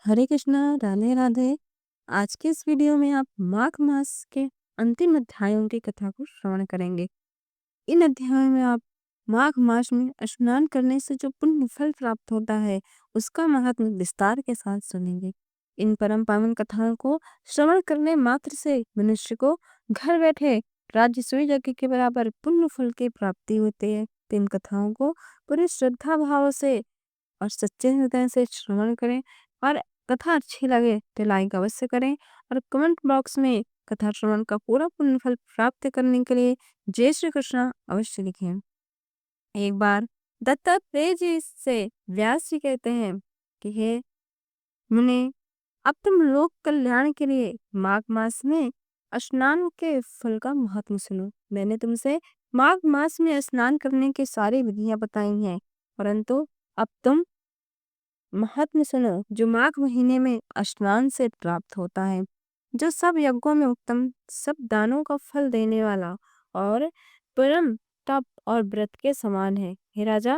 हरे कृष्णा, राधे राधे। आज के इस वीडियो में आप माघ मास के अंतिम अध्यायों की कथा को श्रवण करेंगे। इन अध्यायों में आप माघ मास में स्नान करने से जो पुण्य फल प्राप्त होता है, उसका महत्व विस्तार के साथ सुनेंगे। इन परम पावन कथाओं को श्रवण करने मात्र से मनुष्य को घर बैठे राज्य सूर्य यज्ञ के बराबर पुण्य फल की प्राप्ति होती है। तो इन कथाओं को पूरी श्रद्धा भाव से और सच्चे हृदय से श्रवण करें और कथा अच्छी लगे तो लाइक अवश्य करें और कमेंट बॉक्स में कथा श्रवण का पूरा पुण्य फल प्राप्त करने के लिए जय श्री कृष्ण अवश्य लिखें। एक बार दत्तात्रेय जी से व्यास जी कहते हैं कि हे मुने, अब तुम लोक कल्याण के लिए माघ मास में स्नान के फल का महत्व सुनो। मैंने तुमसे माघ मास में स्नान करने की सारी विधियां बताई हैं, परंतु अब तुम महात्म्य सुनो जो माघ महीने में स्नान से प्राप्त होता है, जो सब यज्ञों में उत्तम, सब दानों का फल देने वाला और परम तप और व्रत के समान है। हे राजा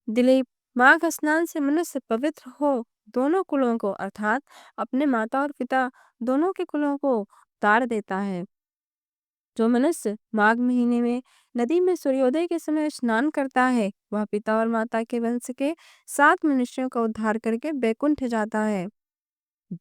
दिलीप, माघ स्नान से मनुष्य पवित्र हो दोनों कुलों को अर्थात अपने माता और पिता दोनों के कुलों को तार देता है। जो मनुष्य माघ महीने में नदी में सूर्योदय के समय स्नान करता है, वह पिता और माता के वंश के 7 मनुष्यों का उद्धार करके बैकुंठ जाता है।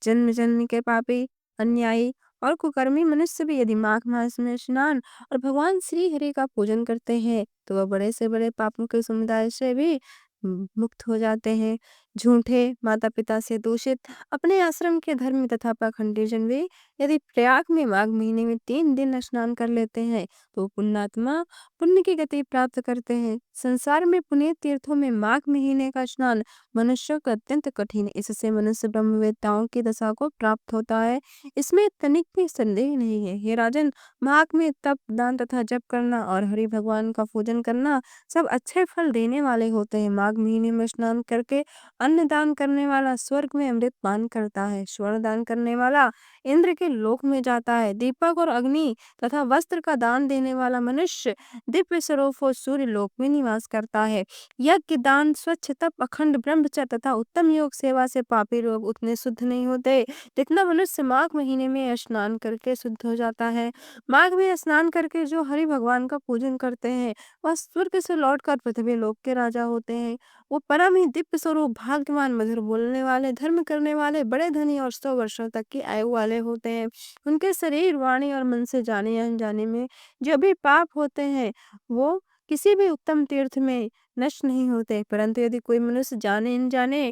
जन्म जन्म के पापी, अन्यायी और कुकर्मी मनुष्य भी यदि माघ मास में स्नान और भगवान श्री हरि का पूजन करते हैं, तो वह बड़े से बड़े पापों के समुदाय से भी मुक्त हो जाते हैं। झूठे माता पिता से दूषित अपने आश्रम के धर्मी तथा पाखंडी जन भी यदि प्रयाग में माघ महीने में 3 दिन स्नान कर लेते हैं, तो पुण्यात्मा पुण्य की गति प्राप्त करते हैं। संसार में पुनीत तीर्थों में माघ महीने का स्नान मनुष्य को अत्यंत कठिन, इससे मनुष्य ब्रह्मवेत्ताओं की दशा को प्राप्त होता है, इसमें तनिक भी संदेह नहीं है। हे राजन, माघ में तप, दान तथा जप करना और हरि भगवान का पूजन करना सब अच्छे फल देने वाले होते हैं। माघ महीने में स्नान करके अन्न दान करने वाला स्वर्ग में अमृत पान करता है, स्वर्ण दान करने वाला इंद्र के लोक में जाता है, दीपक और अग्नि तथा वस्त्र का दान देने वाला मनुष्य दिव्य स्वरूप और सूर्य लोक में निवास करता है। यज्ञ, दान, स्वच्छ तप, अखंड ब्रह्मचर्य तथा उत्तम योग सेवा से पापी लोग उतने शुद्ध नहीं होते जितना मनुष्य माघ महीने में स्नान करके शुद्ध हो जाता है। माघ में स्नान करके जो हरि भगवान का पूजन करते हैं, वह स्वर्ग से लौटकर पृथ्वी लोक के राजा होते हैं। वो परम ही दिव्य स्वरूप, भाग्यवान, मधुर बोलने वाले, धर्म करने वाले, बड़े धनी और 100 वर्षों तक की आयु वाले होते हैं। उनके शरीर, वाणी और मन से जाने या अनजाने में जो भी पाप होते हैं, वो किसी भी उत्तम तीर्थ में नष्ट नहीं होते, परंतु यदि कोई मनुष्य जाने अनजाने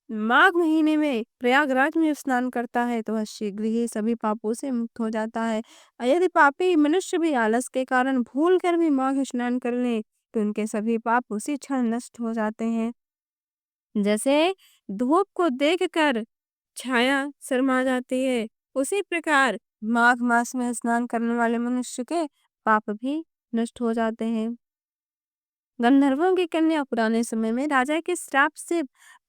माघ महीने में प्रयागराज में स्नान करता है, तो वह शीघ्र ही सभी पापों से मुक्त हो जाता है। और यदि पापी मनुष्य भी आलस के कारण भूल कर भी माघ स्नान कर ले, तो उनके सभी पाप उसी क्षण नष्ट हो जाते हैं। जैसे धूप को देखकर छाया शर्मा जाती है, उसी प्रकार माघ मास में स्नान करने वाले मनुष्य के पाप भी नष्ट हो जाते हैं। गंधर्वों की कन्या पुराने समय में राजा के श्राप से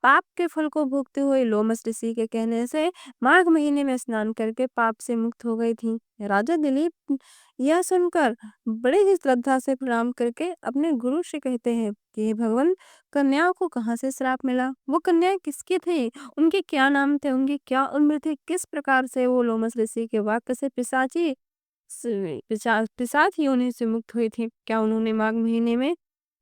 पाप के फल को भोगते हुए लोमस ऋषि के कहने से माघ महीने में स्नान करके पाप से मुक्त हो गई थी। राजा दिलीप यह सुनकर बड़े ही श्रद्धा से प्रणाम करके अपने गुरु से कहते हैं कि हे भगवान, कन्याओं को कहाँ से श्राप मिला? वो कन्याएं किसकी थी? उनके क्या नाम थे? उनकी क्या उम्र थी? किस प्रकार से वो लोमस ऋषि के वाक्य से पिशाच योनि से मुक्त हुई थी? क्या उन्होंने माघ महीने में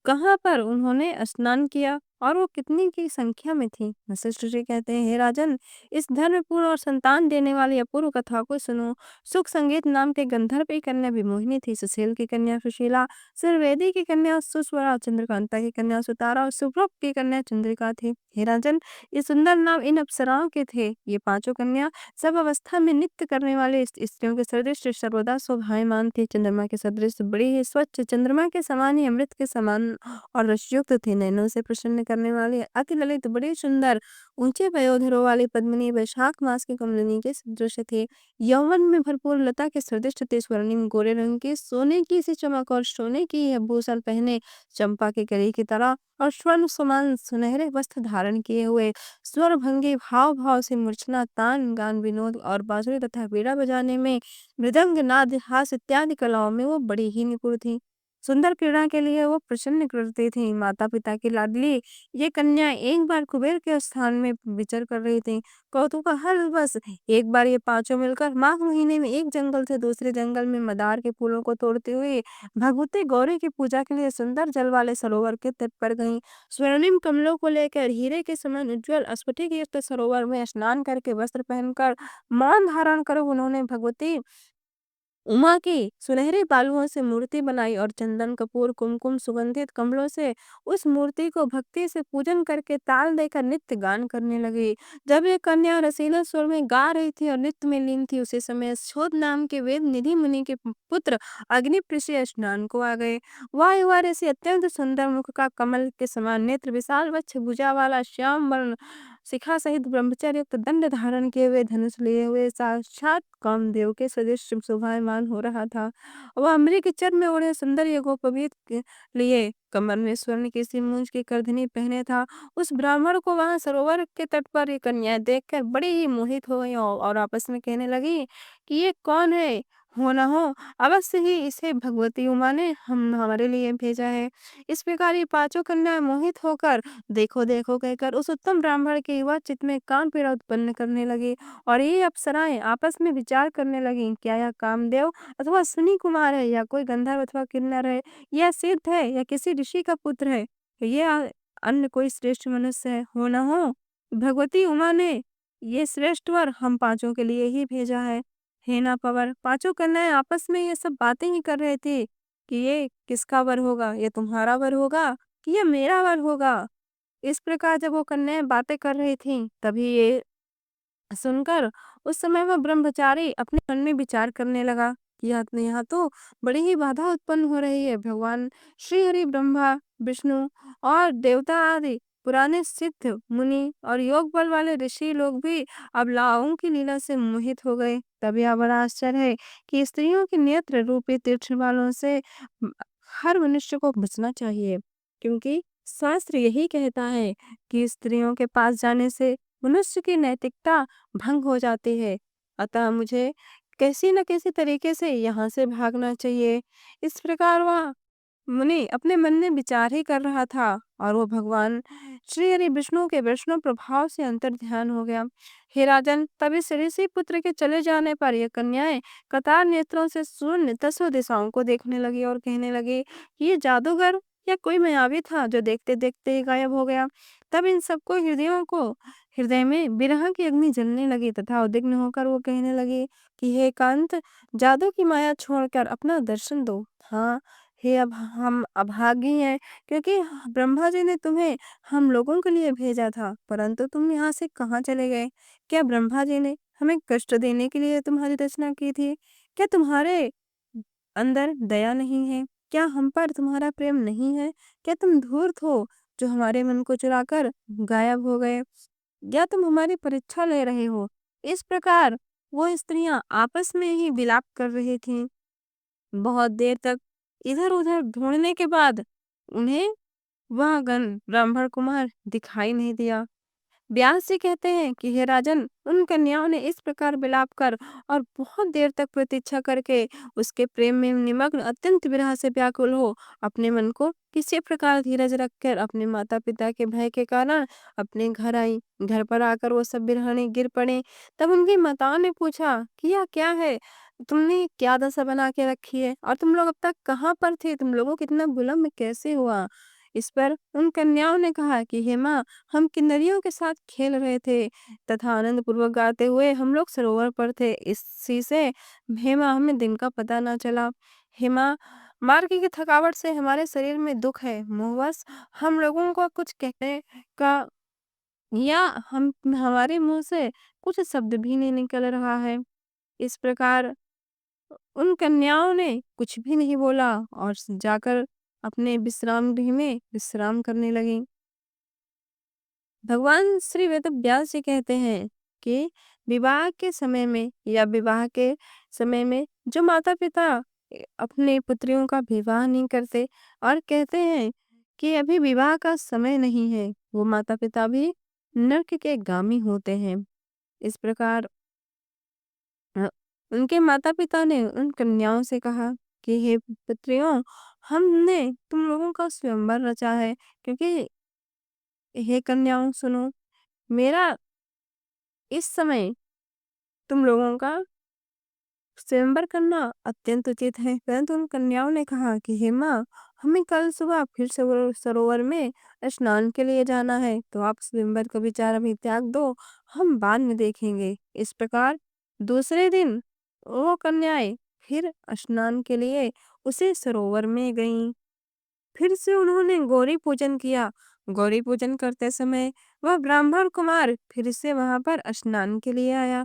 कहाँ पर उन्होंने स्नान किया और वो कितनी की संख्या में थी? वशिष्ठ जी कहते हैं, हे राजन, इस धर्मपूर्ण और संतान देने वाली अपूर्व कथा को सुनो। सुख संगीत नाम के गंधर्व की कन्या विमोहिनी थी, सुशील की कन्या सुशीला, सुरवेदी की कन्या सुस्वरा, चंद्रकांता की कन्या सुतारा और सुभ्रप की कन्या चंद्रिका थी। हे राजन, ये सुंदर नाम इन अप्सराओं के थे। ये पांचों कन्या सब अवस्था में नृत्य करने वाले स्त्रियों के सदृश सर्वदा शोभायमान थी। चंद्रमा के सदृश बड़ी ही स्वच्छ, चंद्रमा के समान ही अमृत के समान और रसयुक्त थे। नैनों से प्रसन्न करने वाली अति ललित, बड़ी सुंदर, ऊंचे वयोधरों वाली पद्मिनी वैशाख मास की कमलिनी के सदृश थे। यौवन में भरपूर लता के सदृश थे। स्वर्णिम गोरे रंग की, सोने की सी चमक और सोने की आभूषण पहने, चंपा के कली की तरह और स्वर्ण समान सुनहरे वस्त्र धारण किए हुए, स्वर भंगी भाव भाव से मूर्छना, तान गान, विनोद और बांसुरी तथा वीणा बजाने में, मृदंग, नाद, हास इत्यादि कलाओं में वो बड़ी ही निपुण थी। सुंदर क्रीड़ा के लिए वो प्रसन्न करती थी। माता पिता की लाडली ये कन्या एक बार कुबेर के स्थान में विचर कर रही थी। कौतूहल बस एक बार ये पांचों मिलकर माघ महीने में एक जंगल से दूसरे जंगल में मदार के फूलों को तोड़ते हुए भगवती गौरी की पूजा के लिए सुंदर जल वाले सरोवर के तट पर गईं। स्वर्णिम कमलों को लेकर हीरे के समान उज्जवल स्फटिक युक्त सरोवर में स्नान करके वस्त्र पहनकर मौन धारण कर उन्होंने भगवती उमा की सुनहरे बालुओं से मूर्ति बनाई और चंदन कपूर कुमकुम सुगंधित कमलों से उस मूर्ति को भक्ति से पूजन करके ताल देकर नित्य गान करने लगी। जब ये कन्या रसीले स्वर में गा रही थी और नृत्य में लीन थी, उसी समय शोध नाम के वेद निधि मुनि के पुत्र अग्नि ऋषि स्नान को आ गए। वह युवा ऋषि अत्यंत सुंदर मुख का कमल के समान नेत्र, विशाल वक्ष, भुजा वाला श्याम वर्ण, शिखा सहित ब्रह्मचर्य युक्त दंड धारण किए हुए, धनुष लिए हुए साक्षात कामदेव के सदृश शोभायमान हो रहा था। वह अम्बरी के चर में ओढ़े सुंदर यज्ञोपवीत लिए कमर में स्वर्ण की सी मूंज की करधनी पहने था। उस ब्राह्मण को वहां सरोवर के तट पर ये कन्याएं देखकर बड़ी ही मोहित हो गई और आपस में कहने लगी कि ये कौन है, हो ना हो अवश्य ही इसे भगवती उमा ने हम हमारे लिए भेजा है। इस प्रकार ये पांचों कन्याएं मोहित होकर देखो देखो कहकर उस उत्तम ब्राह्मण के युवा चित्त में काम पीड़ा उत्पन्न करने लगी। और ये अप्सराएं आपस में विचार करने लगी, क्या यह कामदेव अथवा अश्विनी कुमार है, या कोई गंधर्व अथवा किन्नर है, यह सिद्ध है या किसी ऋषि का पुत्र है, ये अन्य कोई श्रेष्ठ मनुष्य है, हो न हो भगवती उमा ने ये श्रेष्ठ वर हम पांचों के लिए ही भेजा है। हे ना पवर, पांचों कन्याएं आपस में ये सब बातें ही कर रहे थे कि ये किसका वर होगा, ये तुम्हारा वर होगा कि ये मेरा वर होगा। इस प्रकार जब वो कन्याएं बातें कर रही थीं, तभी ये सुनकर उस समय वह ब्रह्मचारी अपने मन में विचार करने लगा कि यहाँ तो बड़ी ही बाधा उत्पन्न हो रही है। भगवान श्री हरि ब्रह्मा विष्णु और देवता आदि पुराने सिद्ध मुनि और योग बल वाले ऋषि लोग भी अब लाओं की लीला से मोहित हो गए। तब यह बड़ा आश्चर्य है कि स्त्रियों के नेत्र रूपी तीर्थ वालों से हर मनुष्य को बचना चाहिए, क्योंकि शास्त्र यही कहता है कि स्त्रियों के पास जाने से मनुष्य की नैतिकता भंग हो जाती है। अतः मुझे कैसी न कैसी तरीके से यहाँ से भागना चाहिए। इस प्रकार वह मुनि अपने मन में विचार ही कर रहा था और वो भगवान श्री हरि विष्णु के वैष्णव प्रभाव से अंतर ध्यान हो गया। हे राजन, तभी ऋषि पुत्र के चले जाने पर ये कन्याएं कतार नेत्रों से शून्य दसों दिशाओं को देखने लगी और कहने लगी कि ये जादूगर या कोई मायावी था जो देखते देखते ही गायब हो गया। तब इन सबको हृदय में विरह की अग्नि जलने लगी तथा उद्विग्न होकर वो कहने लगी कि हे कांत, जादू की माया छोड़कर अपना दर्शन दो। हाँ, हे अब हम अभागी हैं, क्योंकि ब्रह्मा जी ने तुम्हें हम लोगों के लिए भेजा था, परंतु तुम यहाँ से कहाँ चले गए? क्या ब्रह्मा जी ने हमें कष्ट देने के लिए तुम्हारी रचना की थी? क्या तुम्हारे अंदर दया नहीं है? क्या हम पर तुम्हारा प्रेम नहीं है? क्या तुम धूर्त हो जो हमारे मन को चुराकर गायब हो गए? या तुम हमारी परीक्षा ले रहे हो? इस प्रकार वो स्त्रियां आपस में ही विलाप कर रही थीं। बहुत देर तक इधर-उधर ढूंढने के बाद उन्हें वह ब्राह्मण कुमार दिखाई नहीं दिया। व्यास जी कहते हैं कि हे राजन, उन कन्याओं ने इस प्रकार विलाप कर और बहुत देर तक प्रतीक्षा करके उसके प्रेम में निमग्न अत्यंत विरह से व्याकुल हो अपने मन को किसी प्रकार धीरज रखकर अपने माता पिता के भय के कारण अपने घर आई। घर पर आकर वो सब बिरहने गिर पड़े। तब उनकी माताओं ने पूछा कि यह क्या है, तुमने क्या दशा बना के रखी है और तुम लोग अब तक कहाँ पर थे, तुम लोगों को इतना विलम्ब कैसे हुआ? इस पर उन कन्याओं ने कहा कि हे माँ, हम किन्नरियों के साथ खेल रहे थे तथा आनंद पूर्वक गाते हुए हम लोग सरोवर पर थे। इसी से हे माँ, हमें दिन का पता ना चला। हे माँ, मार्ग की थकावट से हमारे शरीर में दुख है, मोहवश हम लोगों को कुछ कहने का या हम हमारे मुंह से कुछ शब्द भी नहीं निकल रहा है। इस प्रकार उन कन्याओं ने कुछ भी नहीं बोला और जाकर अपने विश्राम गृह में विश्राम करने लगी। भगवान श्री वेद व्यास जी कहते हैं कि विवाह के समय में या विवाह के समय में जो माता पिता अपने पुत्रियों का विवाह नहीं करते और कहते हैं कि अभी विवाह का समय नहीं है, वो माता पिता भी नरक के गामी होते हैं। इस प्रकार अ, उनके माता पिता ने उन कन्याओं से कहा कि हे पुत्रियों, हमने तुम लोगों का स्वयंवर रचा है, क्योंकि हे कन्याओं सुनो, मेरा इस समय तुम लोगों का स्वयंवर करना अत्यंत उचित है। परंतु उन कन्याओं ने कहा कि हे माँ, हमें कल सुबह फिर सरोवर में स्नान के लिए जाना है, तो आप स्वयंवर का विचार अभी त्याग दो, हम बाद में देखेंगे। इस प्रकार दूसरे दिन वो कन्याएं फिर स्नान के लिए उसी सरोवर में गईं। फिर से उन्होंने गौरी पूजन किया। गौरी पूजन करते समय वह ब्राह्मण कुमार फिर से वहां पर स्नान के लिए आया।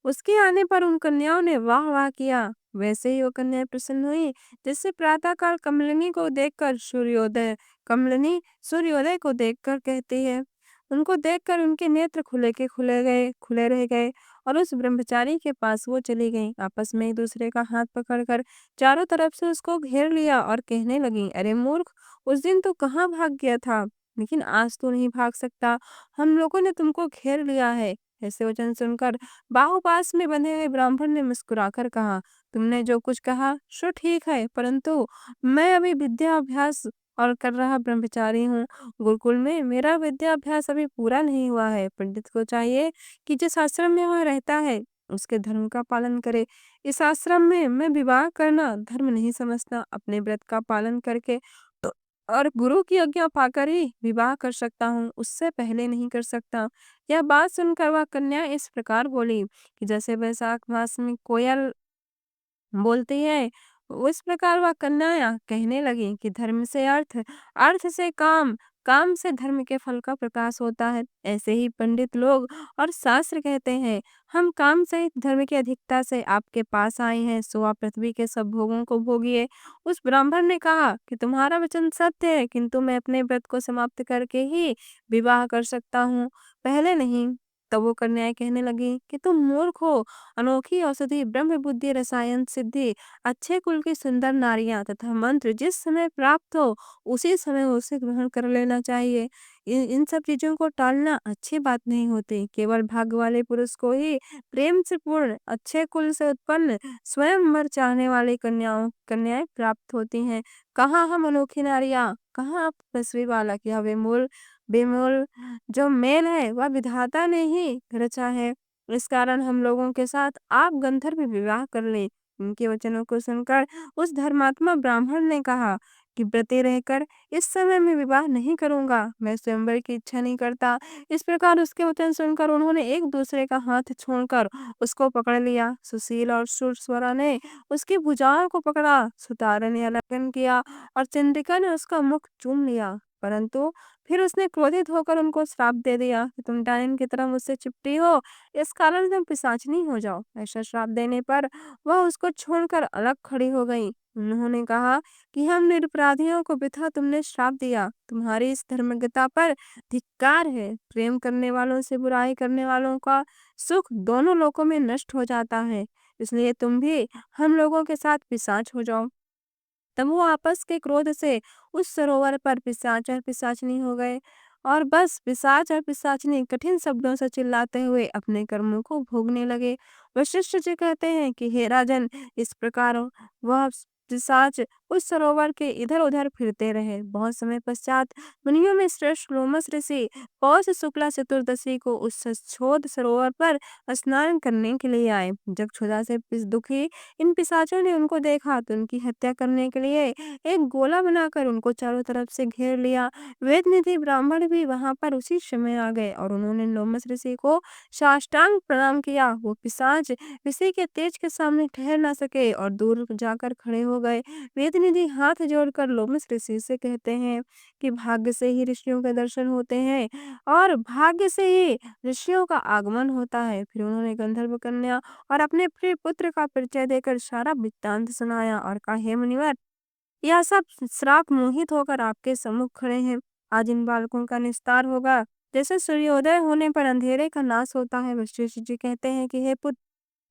उसके आने पर उन कन्याओं ने वाह वाह किया। वैसे ही वो कन्याएं प्रसन्न हुई, जिससे प्रातःकाल कमलिनी सूर्योदय को देखकर कहती है। उनको देखकर उनके नेत्र खुले रह गए और उस ब्रह्मचारी के पास वो चली गईं। आपस में एक दूसरे का हाथ पकड़कर चारों तरफ से उसको घेर लिया और कहने लगी, अरे मूर्ख, उस दिन तो कहाँ भाग गया था, लेकिन आज तो नहीं भाग सकता, हम लोगों ने तुमको घेर लिया है। ऐसे वचन सुनकर बाहुपास में बंधे हुए ब्राह्मण ने मुस्कुराकर कहा, तुमने जो कुछ कहा सो ठीक है, परंतु मैं अभी विद्या अभ्यास और कर रहा ब्रह्मचारी हूँ। गुरुकुल में मेरा विद्या अभ्यास अभी पूरा नहीं हुआ है। पंडित को चाहिए कि जिस आश्रम में वह रहता है उसके धर्म का पालन करे। इस आश्रम में मैं विवाह करना धर्म नहीं समझता। अपने व्रत का पालन करके और गुरु की आज्ञा पाकर ही विवाह कर सकता हूँ, उससे पहले नहीं कर सकता। यह बात सुनकर वह कन्या इस प्रकार बोली कि जैसे वैशाख मास में कोयल बोलती है, उस प्रकार वह कन्या कहने लगी कि धर्म से अर्थ, अर्थ से काम, काम से धर्म के फल का प्रकाश होता है। ऐसे ही पंडित लोग और शास्त्र कहते हैं, हम काम सहित धर्म की अधिकता से आपके पास आए हैं, सो आप पृथ्वी के सब भोगों को भोगिए। उस ब्राह्मण ने कहा कि तुम्हारा वचन सत्य है, किंतु मैं अपने व्रत को समाप्त करके ही विवाह कर सकता हूँ, पहले नहीं। तब वो कन्याएं कहने लगी कि तुम मूर्ख हो, अनोखी औषधि, ब्रह्म बुद्धि, रसायन सिद्धि, अच्छे कुल की सुंदर नारियां तथा मंत्र जिस समय प्राप्त हो उसी समय उसे ग्रहण कर लेना चाहिए। इन सब चीजों को टालना अच्छी बात नहीं होती। केवल भाग्य वाले पुरुष को ही प्रेम से पूर्ण अच्छे कुल से उत्पन्न स्वयंवर चाहने वाली कन्याएं प्राप्त होती हैं। कहाँ हम अनोखी नारियां, कहाँ आप तस्वीर वाला, किया बेमूल बेमूल जो मेल है वह विधाता ने ही रचा है। इस कारण हम लोगों के साथ आप गंधर्व विवाह कर लें। उनके वचनों को सुनकर उस धर्मात्मा ब्राह्मण ने कहा कि व्रते रहकर इस समय मैं विवाह नहीं करूंगा, मैं स्वयंवर की इच्छा नहीं करता। इस प्रकार उसके वचन सुनकर उन्होंने एक दूसरे का हाथ छोड़कर उसको पकड़ लिया। सुशील और सुरस्वरा ने उसकी भुजाओं को पकड़ा, सुतारा ने आलिंगन किया और चंद्रिका ने उसका मुख चूम लिया। परंतु फिर उसने क्रोधित होकर उनको श्राप दे दिया कि तुम डायन की तरह मुझसे चिपटी हो, इस कारण तुम पिशाचिनी हो जाओ। ऐसा श्राप देने पर वह उसको छोड़कर अलग खड़ी हो गई। उन्होंने कहा कि हम निरपराधियों को वृथा तुमने श्राप दिया, तुम्हारी इस धर्मज्ञता पर धिक्कार है। प्रेम करने वालों से बुराई करने वालों का सुख दोनों लोकों में नष्ट हो जाता है, इसलिए तुम भी हम लोगों के साथ पिशाच हो जाओ। तब वो आपस के क्रोध से उस सरोवर पर पिशाच और पिशाचनी हो गए और बस पिशाच और पिशाचनी कठिन शब्दों से चिल्लाते हुए अपने कर्मों को भोगने लगे। वशिष्ठ जी कहते हैं कि हे राजन, इस प्रकार वह पिशाच उस सरोवर के इधर उधर फिरते रहे। बहुत समय पश्चात मुनियों में श्रेष्ठ लोमस ऋषि पौष शुक्ला चतुर्दशी को उस शोध सरोवर पर स्नान करने के लिए आए। जब क्षुधा से दुखी इन पिशाचों ने उनको देखा तो उनकी हत्या करने के लिए एक गोला बनाकर उनको चारों तरफ से घेर लिया। वेदनिधि ब्राह्मण भी वहां पर उसी समय आ गए और उन्होंने लोमस ऋषि को साष्टांग प्रणाम किया। वो पिशाच ऋषि के तेज के सामने ठहर ना सके और दूर जाकर खड़े हो गए। वेदनिधि हाथ जोड़कर लोमस ऋषि से कहते हैं कि भाग्य से ही ऋषियों के दर्शन होते हैं और भाग्य से ही ऋषियों का आगमन होता है। फिर उन्होंने गंधर्व कन्या और अपने प्रिय पुत्र का परिचय देकर सारा वृत्तांत सुनाया और कहा, हे मुनिवर, यह सब श्राप मोहित होकर आपके सम्मुख खड़े हैं। आज इन बालकों का निस्तार होगा, जैसे सूर्योदय होने पर अंधेरे का नाश होता है। वशिष्ठ जी कहते हैं कि हे पुत्र,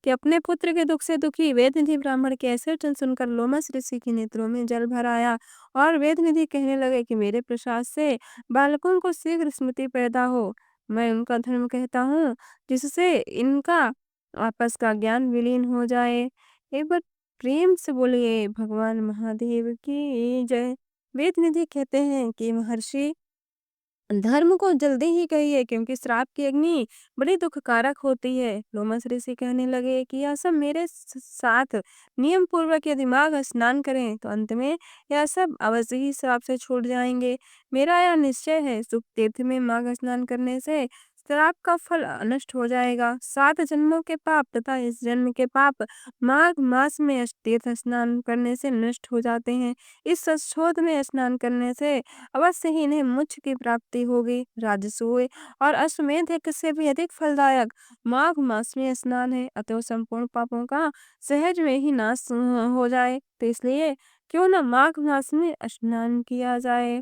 कि अपने पुत्र के दुख से दुखी वेदनिधि ब्राह्मण के ऐसे वचन सुनकर लोमस ऋषि के नेत्रों में जल भर आया और वेदनिधि कहने लगे कि मेरे प्रसाद से बालकों को शीघ्र स्मृति पैदा हो। मैं उनका धर्म कहता हूँ जिससे इनका आपस का ज्ञान विलीन हो जाए। एक बार प्रेम से बोलिए भगवान महादेव की जय। वेद निधि कहते हैं कि महर्षि धर्म को जल्दी ही कहिए क्योंकि श्राप की अग्नि बड़ी दुखकारक होती है। लोमस ऋषि कहने लगे कि यह सब मेरे साथ नियम पूर्वक यदि माघ स्नान करें तो अंत में यह सब अवश्य ही श्राप से छूट जाएंगे। मेरा यह निश्चय है, सुख तीर्थ में माघ स्नान करने से श्राप का फल नष्ट हो जाएगा। 7 जन्मों के पाप तथा इस जन्म के पाप माघ मास में तीर्थ स्नान करने से नष्ट हो जाते हैं। इस सचोट में स्नान करने से अवश्य ही इन्हें मोक्ष की प्राप्ति होगी। राजसूय और अश्वमेध यज्ञ से भी अधिक फलदायक माघ मास में स्नान है, अतः संपूर्ण पापों का सहज में ही नाश हो जाए। तो इसलिए क्यों न माघ मास में स्नान किया जाए।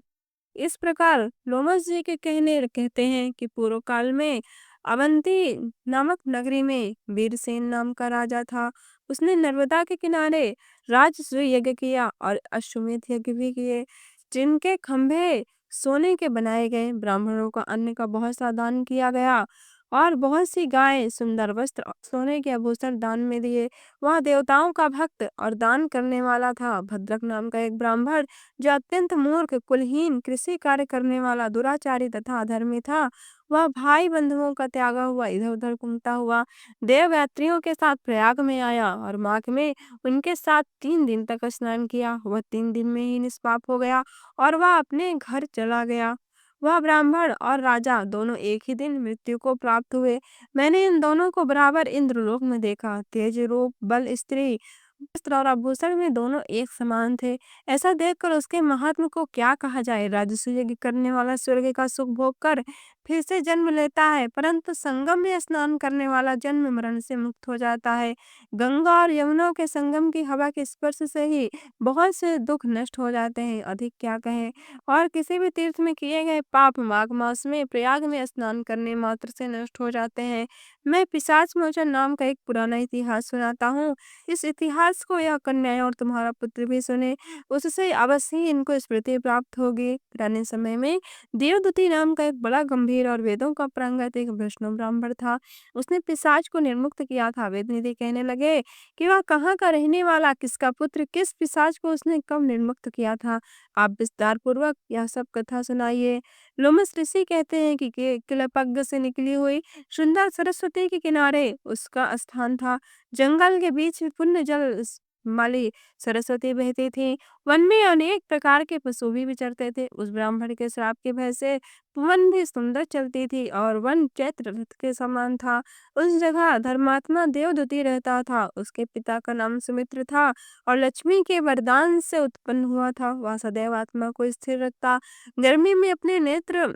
इस प्रकार लोमस जी के कहते हैं कि पूर्व काल में अवंती नामक नगरी में वीरसेन नाम का राजा था। उसने नर्मदा के किनारे राजसूय यज्ञ किया और अश्वमेध यज्ञ भी किए, जिनके खंभे सोने के बनाए गए। ब्राह्मणों का अन्न का बहुत सा दान किया गया और बहुत सी गाय, सुंदर वस्त्र और सोने के आभूषण दान में दिए। वह देवताओं का भक्त और दान करने वाला था। भद्रक नाम का एक ब्राह्मण, जो अत्यंत मूर्ख, कुलहीन, कृषि कार्य करने वाला, दुराचारी तथा अधर्मी था, वह भाई बंधुओं का त्यागा हुआ इधर उधर घूमता हुआ देव यात्रियों के साथ प्रयाग में आया और माघ में उनके साथ 3 दिन तक स्नान किया। वह 3 दिन में ही निष्पाप हो गया और वह अपने घर चला गया। वह ब्राह्मण और राजा दोनों एक ही दिन मृत्यु को प्राप्त हुए। मैंने इन दोनों को बराबर इंद्रलोक में देखा। तेज रूप, बल, स्त्री, वस्त्र और आभूषण में दोनों एक समान थे। ऐसा देखकर उसके महात्म को क्या कहा जाए। राजसूय यज्ञ करने वाला स्वर्ग का सुख भोग कर फिर से जन्म लेता है, परंतु संगम में स्नान करने वाला जन्म मरण से मुक्त हो जाता है। गंगा और यमुना के संगम की हवा के स्पर्श से ही बहुत से दुख नष्ट हो जाते हैं, अधिक क्या कहें। और किसी भी तीर्थ में किए गए पाप माघ मास में प्रयाग में स्नान करने मात्र से नष्ट हो जाते हैं। मैं पिशाच मोचन नाम का एक पुराना इतिहास सुनाता हूँ। इस इतिहास को यह कन्याएं और तुम्हारा पुत्र भी सुने, उससे अवश्य ही इनको स्मृति प्राप्त होगी। पुराने समय में देवदूती नाम का एक बड़ा गंभीर और वेदों का पारंगत एक वैष्णव ब्राह्मण था। उसने पिशाच को निर्मुक्त किया था। वेद निधि कहने लगे कि वह कहाँ का रहने वाला, किसका पुत्र, किस पिशाच को उसने कब निर्मुक्त किया था। आप विस्तार पूर्वक यह सब कथा सुनाइए। लोमस ऋषि कहते हैं कि किलपग्ग से निकली हुई सुंदर सरस्वती के किनारे उसका स्थान था। जंगल के बीच में पुण्य जल माली सरस्वती बहती थी। वन में अनेक प्रकार के पशु भी विचरते थे। उस ब्राह्मण के श्राप के भय से वन भी सुंदर चलती थी और वन चैत्र रथ के समान था। उस जगह धर्मात्मा देवदूती रहता था। उसके पिता का नाम सुमित्र था और लक्ष्मी के वरदान से उत्पन्न हुआ था। वह सदैव आत्मा को स्थिर रखता, गर्मी में अपने नेत्र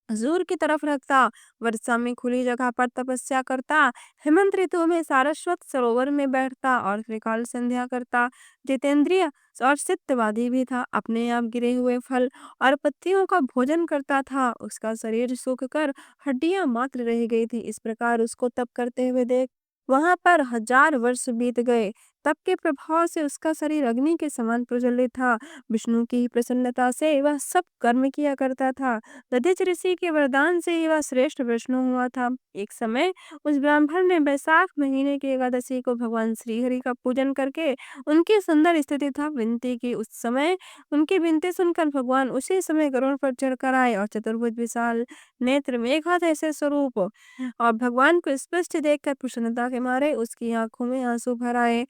हजूर की तरफ रखता, वर्षा में खुली जगह पर तपस्या करता, हेमंत ऋतु में सारस्वत सरोवर में बैठता और त्रिकाल संध्या करता। जितेंद्रिय और सत्यवादी भी था। अपने आप गिरे हुए फल और पत्तियों का भोजन करता था। उसका शरीर सूख कर हड्डियां मात्र रह गई थी। इस प्रकार उसको तप करते हुए देख वहां पर 1000 वर्ष बीत गए। तप के प्रभाव से उसका शरीर अग्नि के समान प्रज्वलित था। विष्णु की प्रसन्नता से वह सब कर्म किया करता था। दधिच ऋषि के वरदान से ही वह श्रेष्ठ विष्णु हुआ था। एक समय उस ब्राह्मण ने बैसाख महीने की एकादशी को भगवान श्री हरि का पूजन करके उनकी सुंदर स्थिति था विनती की। उस समय उनकी विनती सुनकर भगवान उसी समय गरुड़ पर चढ़कर आए और चतुर्भुज विशाल नेत्र मेघा ऐसे स्वरूप और भगवान को स्पष्ट देखकर प्रसन्नता के मारे उसकी आंखों में आंसू भर आए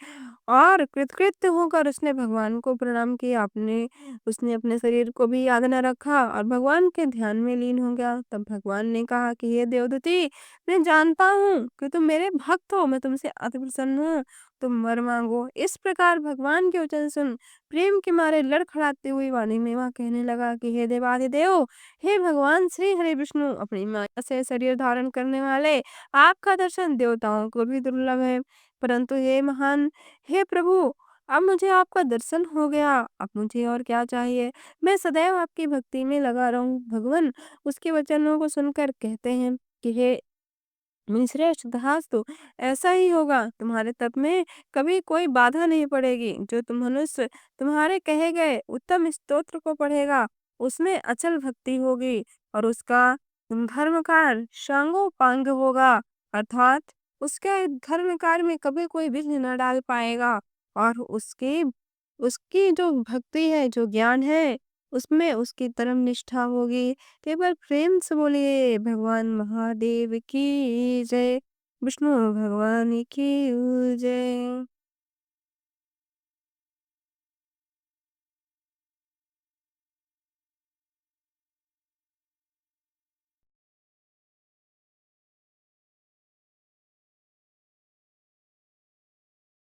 और कृतकृत्य होकर उसने भगवान को प्रणाम किया। उसने अपने शरीर को भी याद न रखा और भगवान के ध्यान में लीन हो गया। तब भगवान ने कहा कि हे देवदूती, मैं जानता हूँ कि तुम मेरे भक्त हो, मैं तुमसे अति प्रसन्न हूँ, तुम वर मांगो। इस प्रकार भगवान के वचन सुन प्रेम के मारे लड़खड़ाती हुई वाणी में वह कहने लगा कि हे देवाधिदेव, हे भगवान श्री हरि विष्णु, अपनी माया से शरीर धारण करने वाले आपका दर्शन देवताओं को भी दुर्लभ है, परंतु हे महान, हे प्रभु, अब मुझे आपका दर्शन हो गया, अब मुझे और क्या चाहिए। मैं सदैव आपकी भक्ति में लगा रहूं। भगवान उसके वचनों को सुनकर कहते हैं कि हे मुनिश्रेष्ठ, तथास्तु, ऐसा ही होगा। तुम्हारे तप में कभी कोई बाधा नहीं पड़ेगी। जो तुम मनुष्य तुम्हारे कहे गए उत्तम स्तोत्र को पढ़ेगा, उसमें अचल भक्ति होगी और उसका धर्म कार्य सांगोपांग होगा, अर्थात उसके धर्म कार्य में कभी कोई विघ्न न डाल पाएगा और उसकी जो भक्ति है, जो ज्ञान है, उसमें उसकी धर्म निष्ठा होगी। तो एक बार प्रेम से बोलिए भगवान महादेव की जय, विष्णु भगवान की जय।